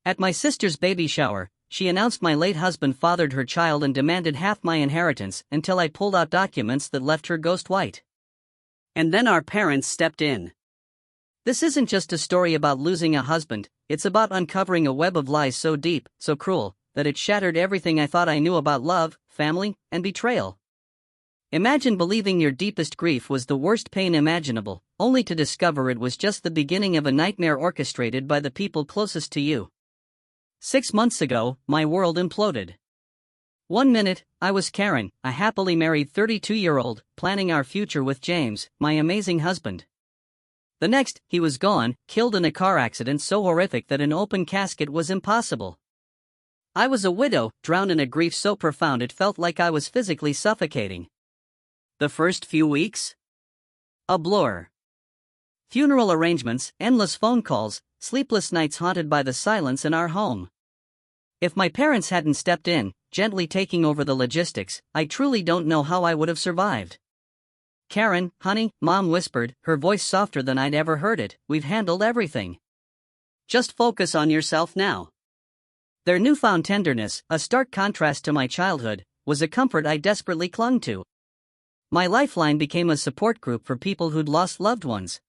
At my sister's baby shower, she announced my late husband fathered her child and demanded half my inheritance until I pulled out documents that left her ghost white. And then our parents stepped in. This isn't just a story about losing a husband, it's about uncovering a web of lies so deep, so cruel, that it shattered everything I thought I knew about love, family, and betrayal. Imagine believing your deepest grief was the worst pain imaginable, only to discover it was just the beginning of a nightmare orchestrated by the people closest to you. 6 months ago, my world imploded. 1 minute, I was Karen, a happily married 32-year-old, planning our future with James, my amazing husband. The next, he was gone, killed in a car accident so horrific that an open casket was impossible. I was a widow, drowned in a grief so profound it felt like I was physically suffocating. The first few weeks? A blur. Funeral arrangements, endless phone calls, sleepless nights haunted by the silence in our home. If my parents hadn't stepped in, gently taking over the logistics, I truly don't know how I would have survived. Karen, honey, Mom whispered, her voice softer than I'd ever heard it, we've handled everything. Just focus on yourself now. Their newfound tenderness, a stark contrast to my childhood, was a comfort I desperately clung to. My lifeline became a support group for people who'd lost loved ones.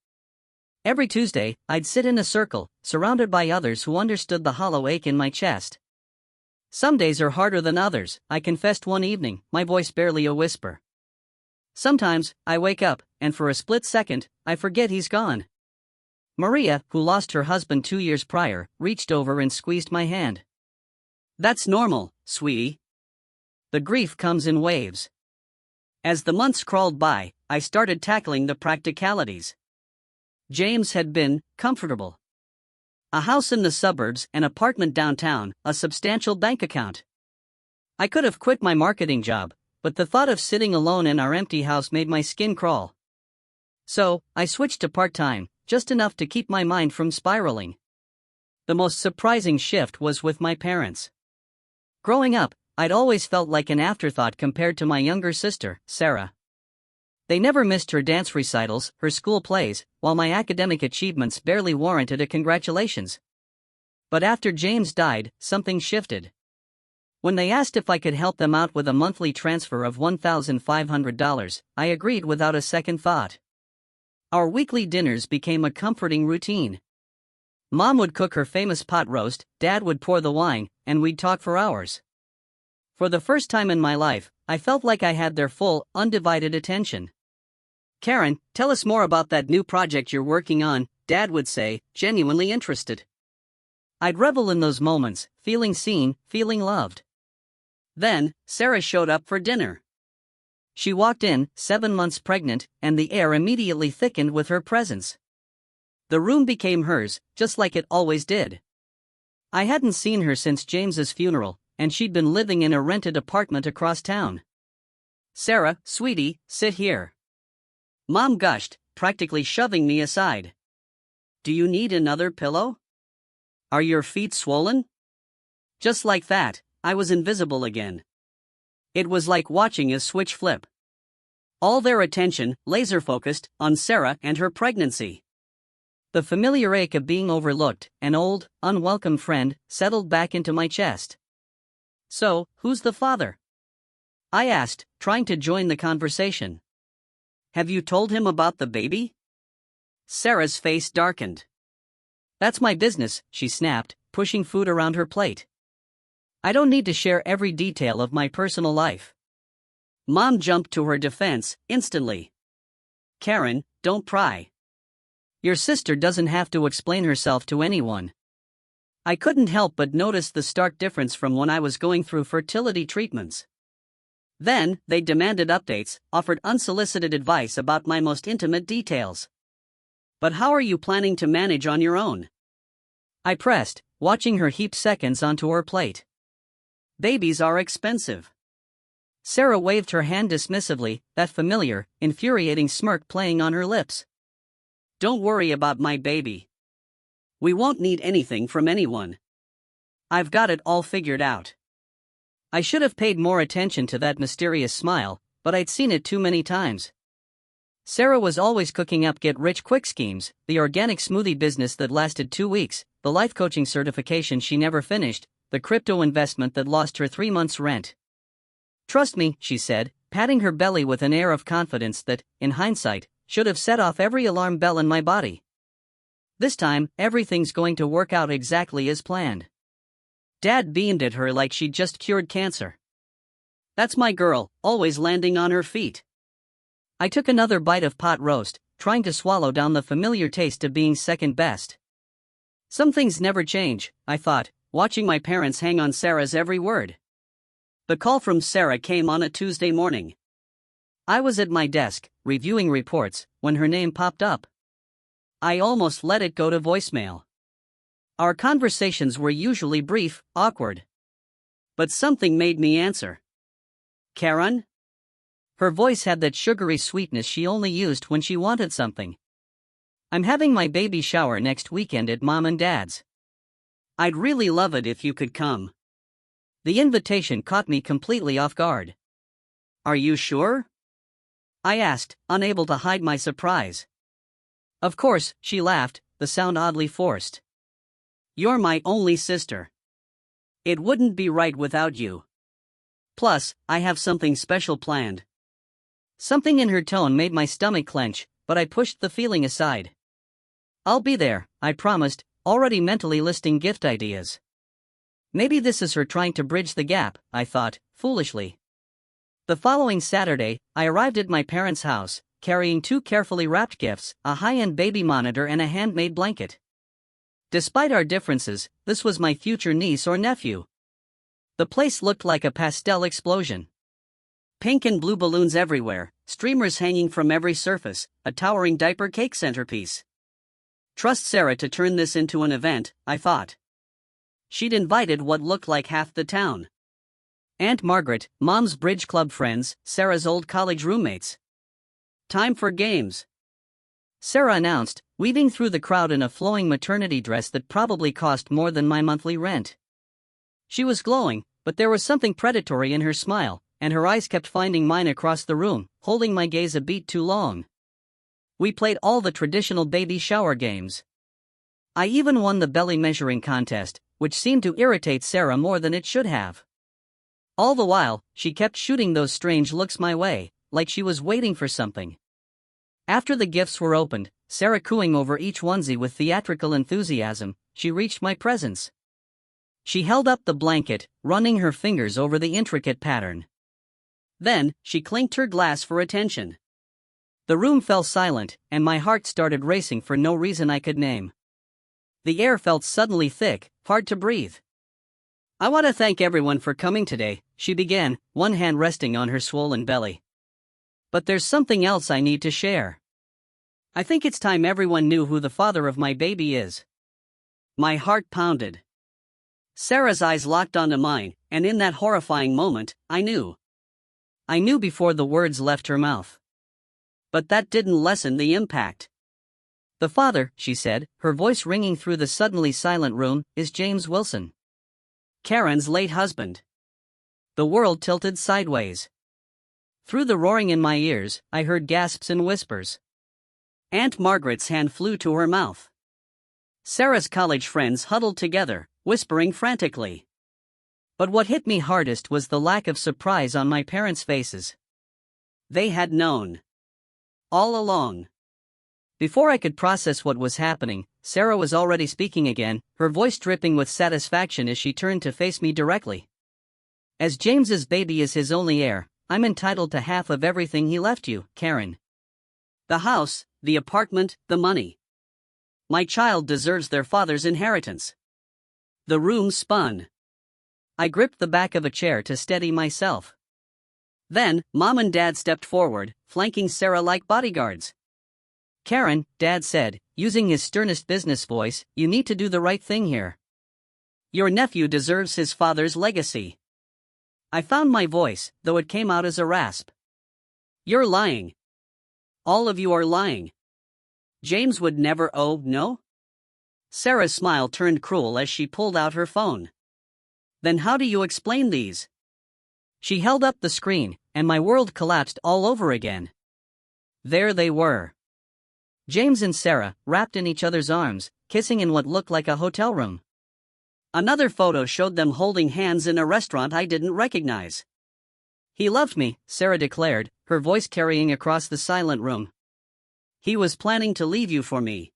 Every Tuesday, I'd sit in a circle, surrounded by others who understood the hollow ache in my chest. Some days are harder than others, I confessed one evening, my voice barely a whisper. Sometimes, I wake up, and for a split second, I forget he's gone. Maria, who lost her husband 2 years prior, reached over and squeezed my hand. That's normal, sweetie. The grief comes in waves. As the months crawled by, I started tackling the practicalities. James had been comfortable. A house in the suburbs, an apartment downtown, a substantial bank account. I could have quit my marketing job, but the thought of sitting alone in our empty house made my skin crawl. So, I switched to part-time, just enough to keep my mind from spiraling. The most surprising shift was with my parents. Growing up, I'd always felt like an afterthought compared to my younger sister, Sarah. They never missed her dance recitals, her school plays, while my academic achievements barely warranted a congratulations. But after James died, something shifted. When they asked if I could help them out with a monthly transfer of $1,500, I agreed without a second thought. Our weekly dinners became a comforting routine. Mom would cook her famous pot roast, Dad would pour the wine, and we'd talk for hours. For the first time in my life, I felt like I had their full, undivided attention. Karen, tell us more about that new project you're working on, Dad would say, genuinely interested. I'd revel in those moments, feeling seen, feeling loved. Then, Sarah showed up for dinner. She walked in, 7 months pregnant, and the air immediately thickened with her presence. The room became hers, just like it always did. I hadn't seen her since James's funeral, and she'd been living in a rented apartment across town. Sarah, sweetie, sit here. Mom gushed, practically shoving me aside. Do you need another pillow? Are your feet swollen? Just like that, I was invisible again. It was like watching a switch flip. All their attention, laser-focused, on Sarah and her pregnancy. The familiar ache of being overlooked, an old, unwelcome friend, settled back into my chest. So, who's the father? I asked, trying to join the conversation. Have you told him about the baby? Sarah's face darkened. That's my business, she snapped, pushing food around her plate. I don't need to share every detail of my personal life. Mom jumped to her defense, instantly. Karen, don't pry. Your sister doesn't have to explain herself to anyone. I couldn't help but notice the stark difference from when I was going through fertility treatments. Then, they demanded updates, offered unsolicited advice about my most intimate details. But how are you planning to manage on your own? I pressed, watching her heap seconds onto her plate. Babies are expensive. Sarah waved her hand dismissively, that familiar, infuriating smirk playing on her lips. Don't worry about my baby. We won't need anything from anyone. I've got it all figured out. I should have paid more attention to that mysterious smile, but I'd seen it too many times. Sarah was always cooking up get-rich-quick schemes, the organic smoothie business that lasted 2 weeks, the life coaching certification she never finished, the crypto investment that lost her 3 months' rent. "Trust me," she said, patting her belly with an air of confidence that, in hindsight, should have set off every alarm bell in my body. "This time, everything's going to work out exactly as planned." Dad beamed at her like she'd just cured cancer. "That's my girl, always landing on her feet." I took another bite of pot roast, trying to swallow down the familiar taste of being second best. Some things never change, I thought, watching my parents hang on Sarah's every word. The call from Sarah came on a Tuesday morning. I was at my desk, reviewing reports, when her name popped up. I almost let it go to voicemail. Our conversations were usually brief, awkward. But something made me answer. "Karen?" Her voice had that sugary sweetness she only used when she wanted something. "I'm having my baby shower next weekend at Mom and Dad's. I'd really love it if you could come." The invitation caught me completely off guard. "Are you sure?" I asked, unable to hide my surprise. "Of course," she laughed, the sound oddly forced. "You're my only sister. It wouldn't be right without you. Plus, I have something special planned." Something in her tone made my stomach clench, but I pushed the feeling aside. "I'll be there," I promised, already mentally listing gift ideas. Maybe this is her trying to bridge the gap, I thought, foolishly. The following Saturday, I arrived at my parents' house, carrying 2 carefully wrapped gifts, a high-end baby monitor and a handmade blanket. Despite our differences, this was my future niece or nephew. The place looked like a pastel explosion. Pink and blue balloons everywhere, streamers hanging from every surface, a towering diaper cake centerpiece. Trust Sarah to turn this into an event, I thought. She'd invited what looked like half the town. Aunt Margaret, Mom's bridge club friends, Sarah's old college roommates. "Time for games," Sarah announced, weaving through the crowd in a flowing maternity dress that probably cost more than my monthly rent. She was glowing, but there was something predatory in her smile, and her eyes kept finding mine across the room, holding my gaze a beat too long. We played all the traditional baby shower games. I even won the belly measuring contest, which seemed to irritate Sarah more than it should have. All the while, she kept shooting those strange looks my way, like she was waiting for something. After the gifts were opened, Sarah cooing over each onesie with theatrical enthusiasm, she reached my presence. She held up the blanket, running her fingers over the intricate pattern. Then, she clinked her glass for attention. The room fell silent, and my heart started racing for no reason I could name. The air felt suddenly thick, hard to breathe. "I want to thank everyone for coming today," she began, one hand resting on her swollen belly. "But there's something else I need to share. I think it's time everyone knew who the father of my baby is." My heart pounded. Sarah's eyes locked onto mine, and in that horrifying moment, I knew. I knew before the words left her mouth. But that didn't lessen the impact. "The father," she said, her voice ringing through the suddenly silent room, "is James Wilson. Karen's late husband." The world tilted sideways. Through the roaring in my ears, I heard gasps and whispers. Aunt Margaret's hand flew to her mouth. Sarah's college friends huddled together, whispering frantically. But what hit me hardest was the lack of surprise on my parents' faces. They had known. All along. Before I could process what was happening, Sarah was already speaking again, her voice dripping with satisfaction as she turned to face me directly. "As James's baby is his only heir, I'm entitled to half of everything he left you, Karen. The house, the apartment, the money. My child deserves their father's inheritance." The room spun. I gripped the back of a chair to steady myself. Then, Mom and Dad stepped forward, flanking Sarah like bodyguards. "Karen," Dad said, using his sternest business voice, "you need to do the right thing here. Your nephew deserves his father's legacy." I found my voice, though it came out as a rasp. "You're lying. All of you are lying. James would never no?" Sarah's smile turned cruel as she pulled out her phone. "Then how do you explain these?" She held up the screen, and my world collapsed all over again. There they were. James and Sarah, wrapped in each other's arms, kissing in what looked like a hotel room. Another photo showed them holding hands in a restaurant I didn't recognize. "He loved me," Sarah declared, her voice carrying across the silent room. "He was planning to leave you for me.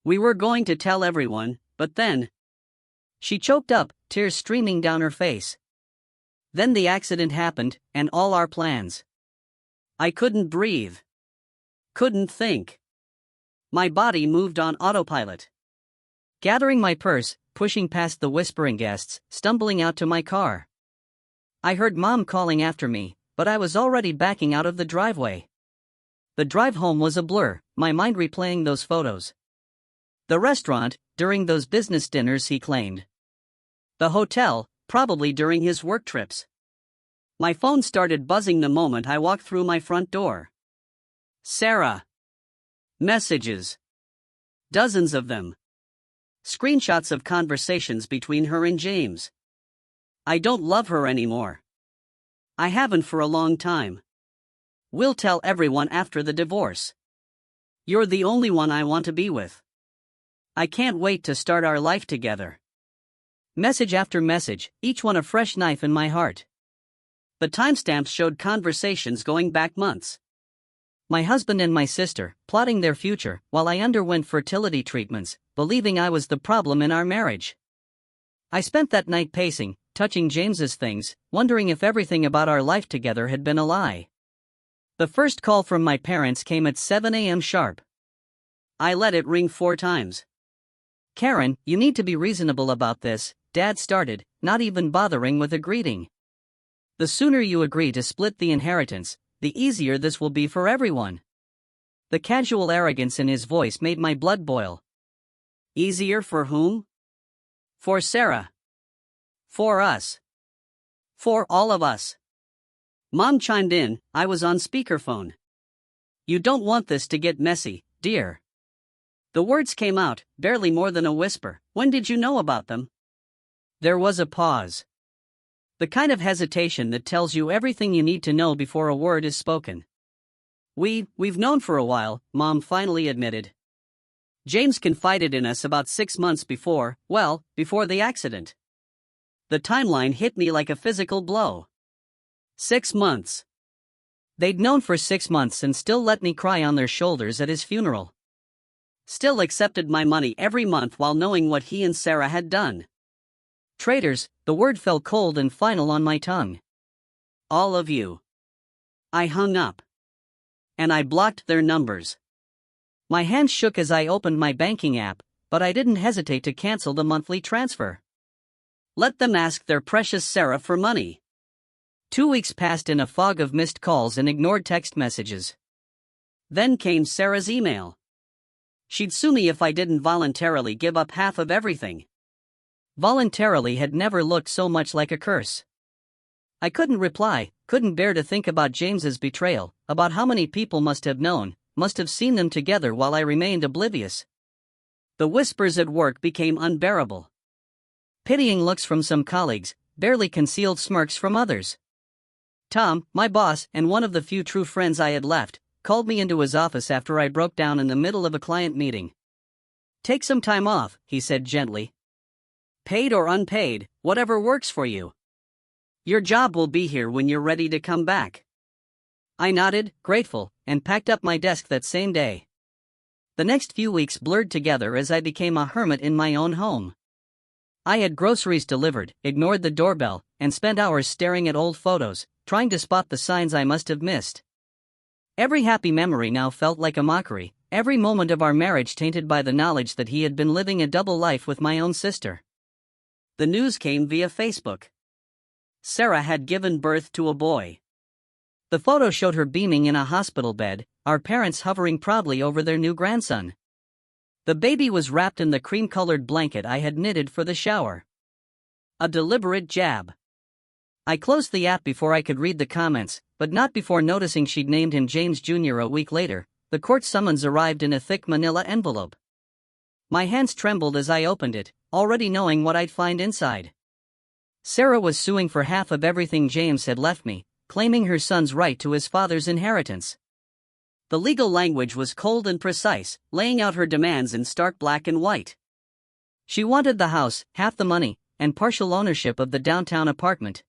We were going to tell everyone, but then..." She choked up, tears streaming down her face. "Then the accident happened, and all our plans. I couldn't breathe. Couldn't think. My body moved on autopilot. Gathering my purse, pushing past the whispering guests, stumbling out to my car. I heard Mom calling after me, but I was already backing out of the driveway. The drive home was a blur, my mind replaying those photos. The restaurant, during those business dinners he claimed. The hotel, probably during his work trips. My phone started buzzing the moment I walked through my front door. Sarah. Messages. Dozens of them. Screenshots of conversations between her and James. "I don't love her anymore. I haven't for a long time. We'll tell everyone after the divorce. You're the only one I want to be with. I can't wait to start our life together." Message after message, each one a fresh knife in my heart. The timestamps showed conversations going back months. My husband and my sister, plotting their future, while I underwent fertility treatments, believing I was the problem in our marriage. I spent that night pacing, touching James's things, wondering if everything about our life together had been a lie. The first call from my parents came at 7 a.m. sharp. I let it ring 4 times. "Karen, you need to be reasonable about this," Dad started, not even bothering with a greeting. "The sooner you agree to split the inheritance, the easier this will be for everyone." The casual arrogance in his voice made my blood boil. Easier for whom? For Sarah. For us. For all of us. Mom chimed in, I was on speakerphone. "You don't want this to get messy, dear." The words came out, barely more than a whisper. "When did you know about them?" There was a pause. The kind of hesitation that tells you everything you need to know before a word is spoken. We've known for a while," Mom finally admitted. "James confided in us about 6 months before the accident." The timeline hit me like a physical blow. 6 months. They'd known for 6 months and still let me cry on their shoulders at his funeral. Still accepted my money every month while knowing what he and Sarah had done. Traitors, the word fell cold and final on my tongue. "All of you." I hung up. And I blocked their numbers. My hands shook as I opened my banking app, but I didn't hesitate to cancel the monthly transfer. Let them ask their precious Sarah for money. 2 weeks passed in a fog of missed calls and ignored text messages. Then came Sarah's email. She'd sue me if I didn't voluntarily give up half of everything. Voluntarily had never looked so much like a curse. I couldn't reply, couldn't bear to think about James's betrayal, about how many people must have known, must have seen them together while I remained oblivious. The whispers at work became unbearable. Pitying looks from some colleagues, barely concealed smirks from others. Tom, my boss and one of the few true friends I had left, called me into his office after I broke down in the middle of a client meeting. "Take some time off," he said gently. "Paid or unpaid, whatever works for you. Your job will be here when you're ready to come back." I nodded, grateful, and packed up my desk that same day. The next few weeks blurred together as I became a hermit in my own home. I had groceries delivered, ignored the doorbell, and spent hours staring at old photos, trying to spot the signs I must have missed. Every happy memory now felt like a mockery, every moment of our marriage tainted by the knowledge that he had been living a double life with my own sister. The news came via Facebook. Sarah had given birth to a boy. The photo showed her beaming in a hospital bed, our parents hovering proudly over their new grandson. The baby was wrapped in the cream-colored blanket I had knitted for the shower. A deliberate jab. I closed the app before I could read the comments, but not before noticing she'd named him James Jr. A week later. The court summons arrived in a thick manila envelope. My hands trembled as I opened it, already knowing what I'd find inside. Sarah was suing for half of everything James had left me, claiming her son's right to his father's inheritance. The legal language was cold and precise, laying out her demands in stark black and white. She wanted the house, half the money, and partial ownership of the downtown apartment.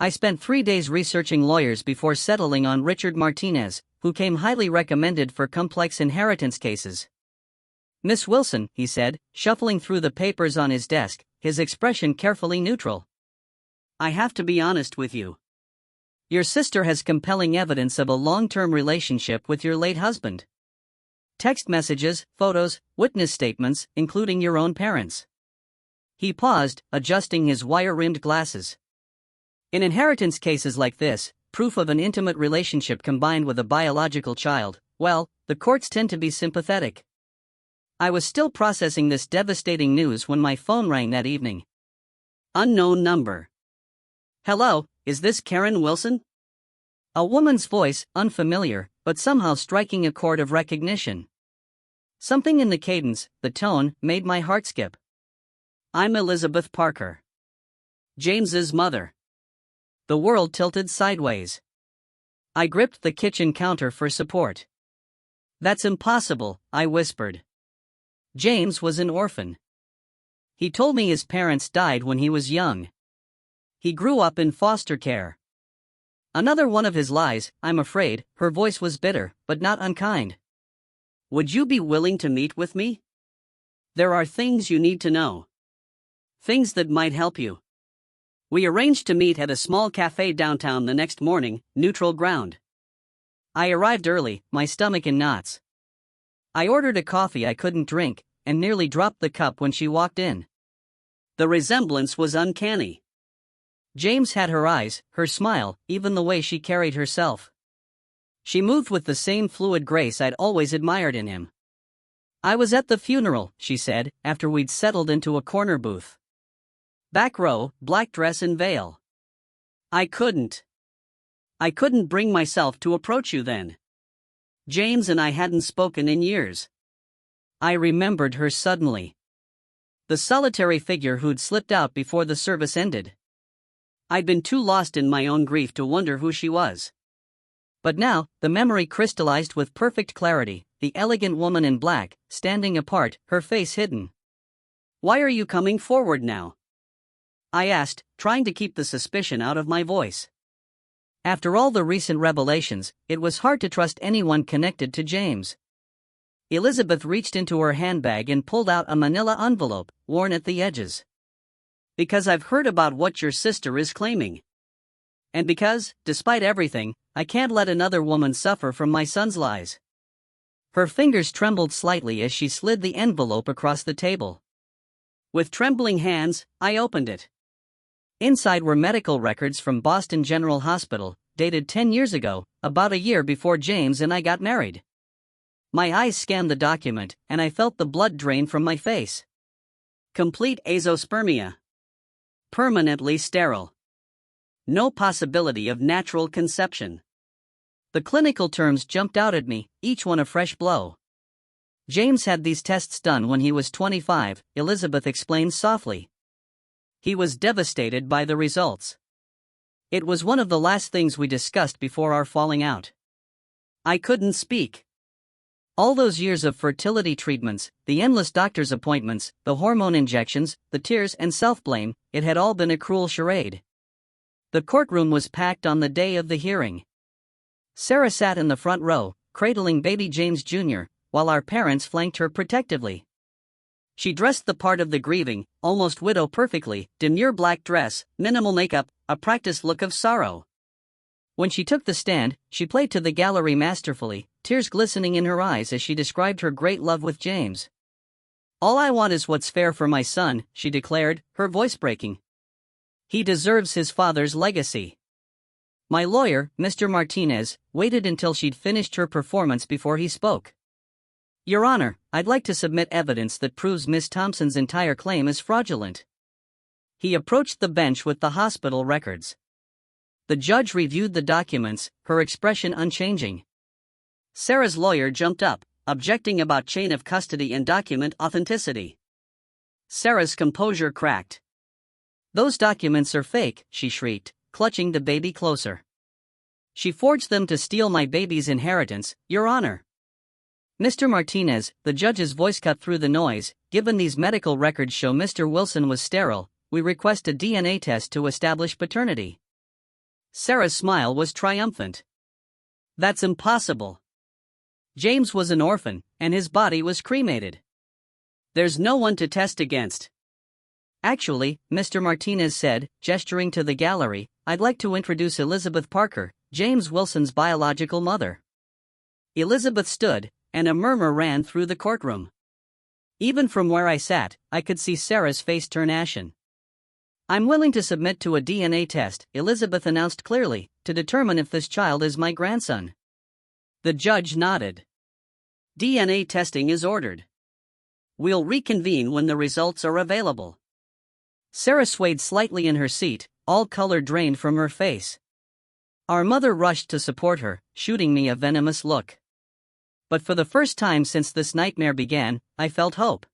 I spent 3 days researching lawyers before settling on Richard Martinez, who came highly recommended for complex inheritance cases. "Miss Wilson," he said, shuffling through the papers on his desk, his expression carefully neutral. "I have to be honest with you. Your sister has compelling evidence of a long-term relationship with your late husband. Text messages, photos, witness statements, including your own parents." He paused, adjusting his wire-rimmed glasses. In inheritance cases like this, proof of an intimate relationship combined with a biological child, well, the courts tend to be sympathetic. I was still processing this devastating news when my phone rang that evening. Unknown number. "Hello, is this Karen Wilson?" A woman's voice, unfamiliar, but somehow striking a chord of recognition. Something in the cadence, the tone, made my heart skip. "I'm Elizabeth Parker. James's mother." The world tilted sideways. I gripped the kitchen counter for support. "That's impossible," I whispered. "James was an orphan. He told me his parents died when he was young. He grew up in foster care." Another one of his lies, I'm afraid. Her voice was bitter, but not unkind. "Would you be willing to meet with me? There are things you need to know. Things that might help you." We arranged to meet at a small cafe downtown the next morning, neutral ground. I arrived early, my stomach in knots. I ordered a coffee I couldn't drink, and nearly dropped the cup when she walked in. The resemblance was uncanny. James had her eyes, her smile, even the way she carried herself. She moved with the same fluid grace I'd always admired in him. "I was at the funeral," she said, after we'd settled into a corner booth. Back row, black dress and veil. I couldn't bring myself to approach you then. James and I hadn't spoken in years." I remembered her suddenly. The solitary figure who'd slipped out before the service ended. I'd been too lost in my own grief to wonder who she was. But now, the memory crystallized with perfect clarity, the elegant woman in black, standing apart, her face hidden. "Why are you coming forward now?" I asked, trying to keep the suspicion out of my voice. After all the recent revelations, it was hard to trust anyone connected to James. Elizabeth reached into her handbag and pulled out a manila envelope, worn at the edges. "Because I've heard about what your sister is claiming. And because, despite everything, I can't let another woman suffer from my son's lies." Her fingers trembled slightly as she slid the envelope across the table. With trembling hands, I opened it. Inside were medical records from Boston General Hospital, dated 10 years ago, about a year before James and I got married. My eyes scanned the document, and I felt the blood drain from my face. Complete azoospermia. Permanently sterile. No possibility of natural conception. The clinical terms jumped out at me, each one a fresh blow. "James had these tests done when he was 25, Elizabeth explained softly. He was devastated by the results. It was one of the last things we discussed before our falling out." I couldn't speak. All those years of fertility treatments, the endless doctor's appointments, the hormone injections, the tears and self-blame, it had all been a cruel charade. The courtroom was packed on the day of the hearing. Sarah sat in the front row, cradling baby James Jr., while our parents flanked her protectively. She dressed the part of the grieving, almost widow perfectly, demure black dress, minimal makeup, a practiced look of sorrow. When she took the stand, she played to the gallery masterfully, tears glistening in her eyes as she described her great love with James. "All I want is what's fair for my son," she declared, her voice breaking. "He deserves his father's legacy." My lawyer, Mr. Martinez, waited until she'd finished her performance before he spoke. "Your Honor, I'd like to submit evidence that proves Miss Thompson's entire claim is fraudulent." He approached the bench with the hospital records. The judge reviewed the documents, her expression unchanging. Sarah's lawyer jumped up, objecting about chain of custody and document authenticity. Sarah's composure cracked. "Those documents are fake," she shrieked, clutching the baby closer. She forged them to steal my baby's inheritance, Your Honor. Mr. Martinez, the judge's voice cut through the noise, given these medical records show Mr. Wilson was sterile, we request a DNA test to establish paternity. Sarah's smile was triumphant. That's impossible. James was an orphan, and his body was cremated. There's no one to test against. Actually, Mr. Martinez said, gesturing to the gallery, I'd like to introduce Elizabeth Parker, James Wilson's biological mother. Elizabeth stood, and a murmur ran through the courtroom. Even from where I sat, I could see Sarah's face turn ashen. I'm willing to submit to a DNA test, Elizabeth announced clearly, to determine if this child is my grandson. The judge nodded. DNA testing is ordered. We'll reconvene when the results are available. Sarah swayed slightly in her seat, all color drained from her face. Our mother rushed to support her, shooting me a venomous look. But for the first time since this nightmare began, I felt hope.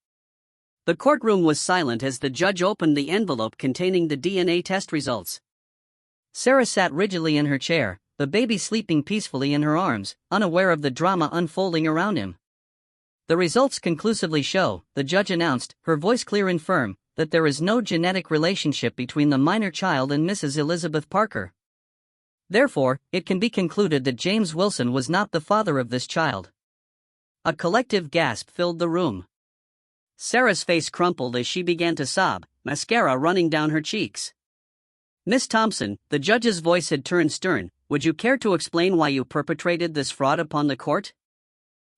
The courtroom was silent as the judge opened the envelope containing the DNA test results. Sarah sat rigidly in her chair, the baby sleeping peacefully in her arms, unaware of the drama unfolding around him. The results conclusively show, the judge announced, her voice clear and firm, that there is no genetic relationship between the minor child and Mrs. Elizabeth Parker. Therefore, it can be concluded that James Wilson was not the father of this child. A collective gasp filled the room. Sarah's face crumpled as she began to sob, mascara running down her cheeks. Miss Thompson, the judge's voice had turned stern, would you care to explain why you perpetrated this fraud upon the court?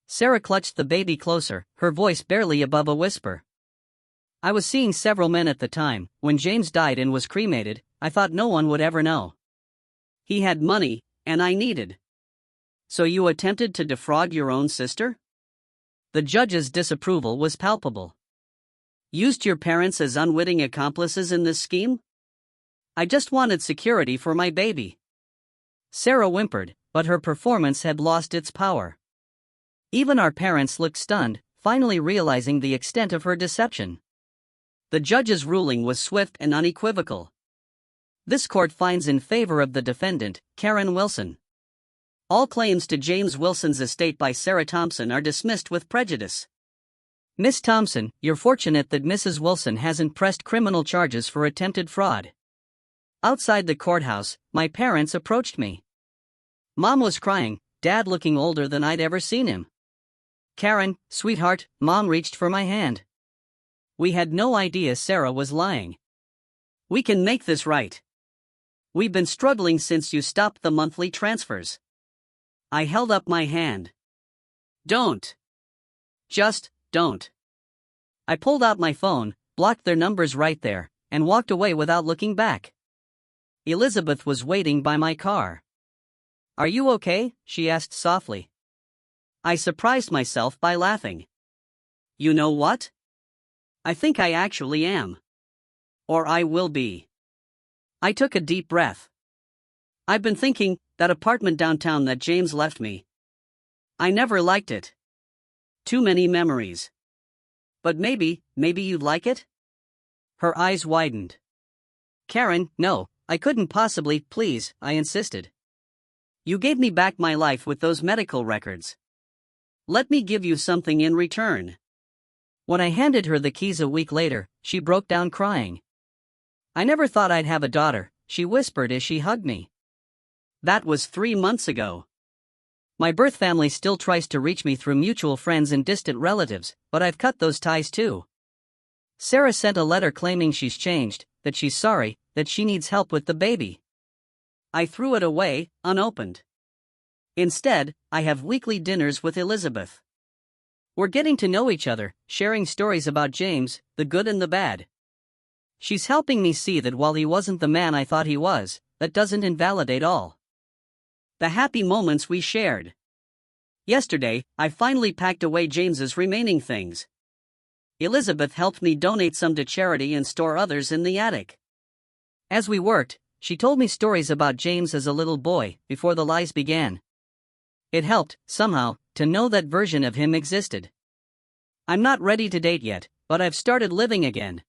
Sarah clutched the baby closer, her voice barely above a whisper. I was seeing several men at the time. When James died and was cremated, I thought no one would ever know. He had money, and I needed. So you attempted to defraud your own sister? The judge's disapproval was palpable. Used your parents as unwitting accomplices in this scheme? I just wanted security for my baby. Sarah whimpered, but her performance had lost its power. Even our parents looked stunned, finally realizing the extent of her deception. The judge's ruling was swift and unequivocal. This court finds in favor of the defendant, Karen Wilson. All claims to James Wilson's estate by Sarah Thompson are dismissed with prejudice. Miss Thompson, you're fortunate that Mrs. Wilson hasn't pressed criminal charges for attempted fraud. Outside the courthouse, my parents approached me. Mom was crying, Dad looking older than I'd ever seen him. Karen, sweetheart, Mom reached for my hand. We had no idea Sarah was lying. We can make this right. We've been struggling since you stopped the monthly transfers. I held up my hand. Don't. Just don't. I pulled out my phone, blocked their numbers right there, and walked away without looking back. Elizabeth was waiting by my car. Are you okay? She asked softly. I surprised myself by laughing. You know what? I think I actually am. Or I will be. I took a deep breath. I've been thinking, that apartment downtown that James left me. I never liked it. Too many memories. But maybe you'd like it? Her eyes widened. Karen, no, I couldn't possibly, please, I insisted. You gave me back my life with those medical records. Let me give you something in return. When I handed her the keys a week later, she broke down crying. I never thought I'd have a daughter, she whispered as she hugged me. That was 3 months ago. My birth family still tries to reach me through mutual friends and distant relatives, but I've cut those ties too. Sarah sent a letter claiming she's changed, that she's sorry, that she needs help with the baby. I threw it away, unopened. Instead, I have weekly dinners with Elizabeth. We're getting to know each other, sharing stories about James, the good and the bad. She's helping me see that while he wasn't the man I thought he was, that doesn't invalidate all the happy moments we shared. Yesterday, I finally packed away James's remaining things. Elizabeth helped me donate some to charity and store others in the attic. As we worked, she told me stories about James as a little boy, before the lies began. It helped, somehow, to know that version of him existed. I'm not ready to date yet, but I've started living again.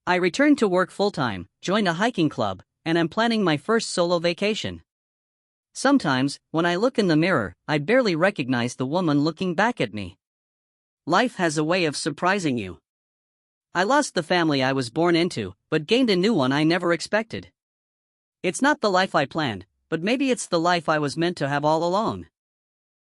I returned to work full-time, joined a hiking club, and I'm planning my first solo vacation. Sometimes, when I look in the mirror, I barely recognize the woman looking back at me. Life has a way of surprising you. I lost the family I was born into, but gained a new one I never expected. It's not the life I planned, but maybe it's the life I was meant to have all along.